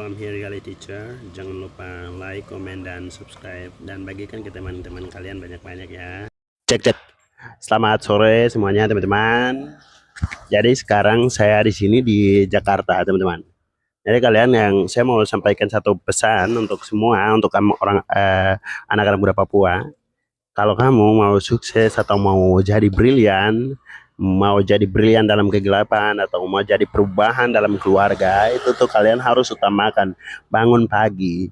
I'm here Gali Teacher. Jangan lupa like, komen, dan subscribe, dan bagikan ke teman-teman kalian banyak-banyak ya. Cek cek. Selamat sore semuanya teman-teman. Jadi sekarang saya di sini di Jakarta teman-teman. Jadi kalian yang saya mau sampaikan satu pesan untuk semua, untuk kamu anak-anak muda Papua. Kalau kamu mau sukses atau mau jadi brilian, mau jadi brilian dalam kegelapan atau mau jadi perubahan dalam keluarga, itu tuh kalian harus utamakan bangun pagi,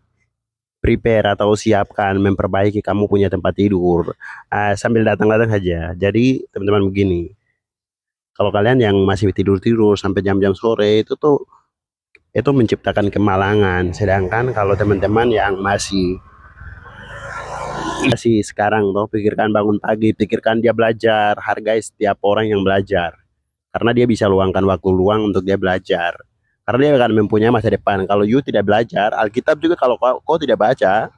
prepare atau siapkan memperbaiki kamu punya tempat tidur. Sambil datang-datang saja. Jadi teman-teman begini, kalau kalian yang masih tidur-tidur sampai jam-jam sore itu menciptakan kemalangan. Sedangkan kalau teman-teman yang masih sekarang tuh pikirkan bangun pagi, pikirkan dia belajar, hargai setiap orang yang belajar. Karena dia bisa luangkan waktu luang untuk dia belajar. Karena dia akan mempunyai masa depan. Kalau you tidak belajar, Alkitab juga kalau kau tidak baca,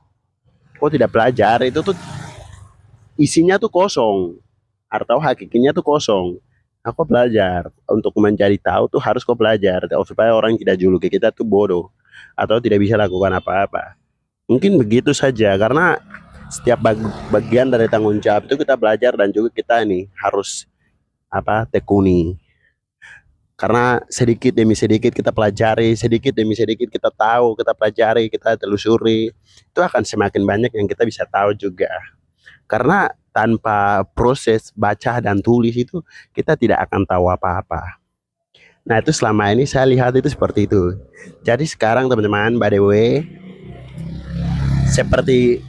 kau tidak belajar, itu tuh isinya tuh kosong. Atau hakikinya tuh kosong. Aku belajar. Untuk menjadi tahu tuh harus kau belajar. Supaya orang tidak juluki kita tuh bodoh. Atau tidak bisa lakukan apa-apa. Mungkin begitu saja. Karena setiap bagian dari tanggung jawab itu kita belajar dan juga kita nih harus tekuni. Karena sedikit demi sedikit kita pelajari, sedikit demi sedikit kita tahu, kita pelajari, kita telusuri, itu akan semakin banyak yang kita bisa tahu juga. Karena tanpa proses baca dan tulis itu kita tidak akan tahu apa-apa. Nah itu selama ini saya lihat itu seperti itu. Jadi sekarang teman-teman, by the way, seperti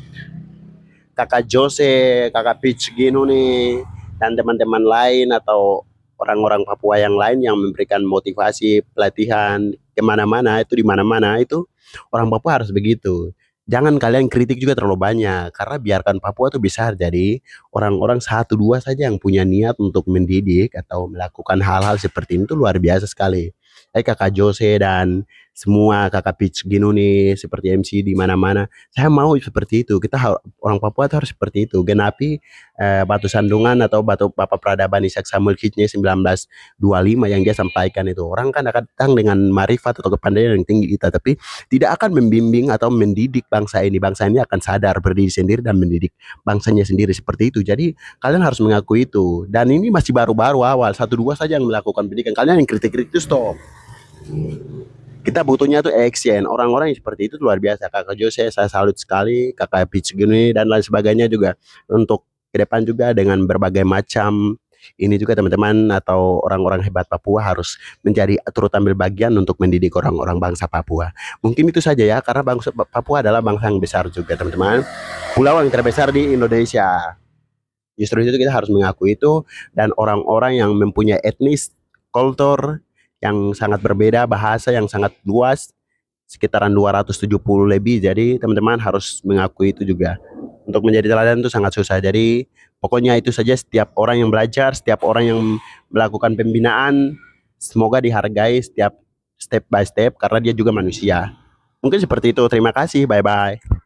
kakak Jose, kakak Peach Gino nih, dan teman-teman lain atau orang-orang Papua yang lain yang memberikan motivasi pelatihan kemana-mana, itu di mana-mana itu orang Papua harus begitu. Jangan kalian kritik juga terlalu banyak, karena biarkan Papua itu besar. Jadi orang-orang satu dua saja yang punya niat untuk mendidik atau melakukan hal-hal seperti itu luar biasa sekali. Kakak Jose dan semua kakak Peach Gino nih seperti MC di mana-mana. Saya mau seperti itu. Orang Papua itu harus seperti itu. Genapi batu sandungan atau batu Papa Peradaban Ishak Samuel Kitnya 1925 yang dia sampaikan itu. Orang kan akan datang dengan marifat atau kepandaian yang tinggi kita, tapi tidak akan membimbing atau mendidik bangsa ini. Bangsa ini akan sadar berdiri sendiri dan mendidik bangsanya sendiri seperti itu. Jadi kalian harus mengakui itu. Dan ini masih baru-baru awal. Satu dua saja yang melakukan pendidikan. Kalian yang kritik-kritik itu stop. Kita butuhnya tuh action. Orang-orang yang seperti itu luar biasa. Kakak Jose saya salut sekali, kakak Peach gini dan lain sebagainya juga. Untuk ke depan juga dengan berbagai macam ini juga teman-teman atau orang-orang hebat Papua harus menjadi turut ambil bagian untuk mendidik orang-orang bangsa Papua. Mungkin itu saja ya, karena bangsa Papua adalah bangsa yang besar juga teman-teman. Pulau yang terbesar di Indonesia. Justru itu kita harus mengakui itu, dan orang-orang yang mempunyai etnis, kultur yang sangat berbeda, bahasa yang sangat luas, sekitaran 270 lebih. Jadi teman-teman harus mengakui itu juga. Untuk menjadi teladan itu sangat susah. Jadi pokoknya itu saja, setiap orang yang belajar, setiap orang yang melakukan pembinaan, semoga dihargai setiap step by step karena dia juga manusia. Mungkin seperti itu. Terima kasih. Bye-bye.